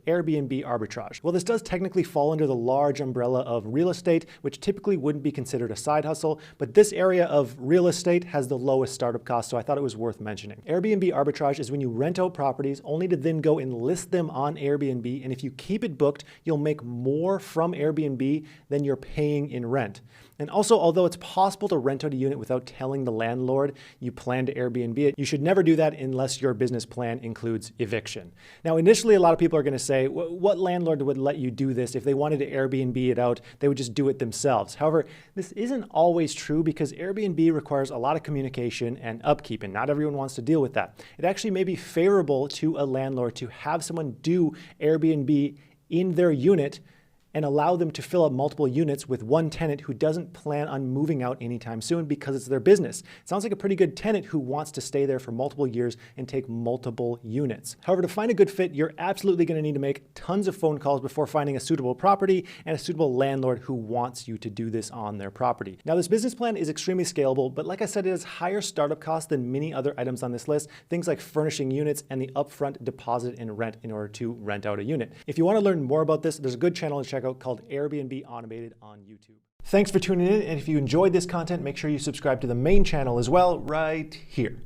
Airbnb Arbitrage. Well, this does technically fall under the large umbrella of real estate, which typically wouldn't be considered a side hustle, but this area of real estate has the lowest startup cost, so I thought it was worth mentioning. Airbnb Arbitrage is when you rent out properties only to then go and list them on Airbnb, and if you keep it booked, you'll make more from Airbnb than you're paying in rent. And also, although it's possible to rent out a unit without telling the landlord you plan to Airbnb it, you should never do that unless your business plan includes eviction. Now, initially, a lot of people are going to say, what landlord would let you do this? If they wanted to Airbnb it out, they would just do it themselves. However, this isn't always true because Airbnb requires a lot of communication and upkeep, and not everyone wants to deal with that. It actually may be favorable to a landlord to have someone do Airbnb in their unit and allow them to fill up multiple units with one tenant who doesn't plan on moving out anytime soon because it's their business. It sounds like a pretty good tenant who wants to stay there for multiple years and take multiple units. However, to find a good fit, you're absolutely going to need to make tons of phone calls before finding a suitable property and a suitable landlord who wants you to do this on their property. Now, this business plan is extremely scalable, but like I said, it has higher startup costs than many other items on this list, things like furnishing units and the upfront deposit and rent in order to rent out a unit. If you want to learn more about this, there's a good channel to check out called Airbnb Automated on YouTube. Thanks for tuning in, and if you enjoyed this content, make sure you subscribe to the main channel as well right here.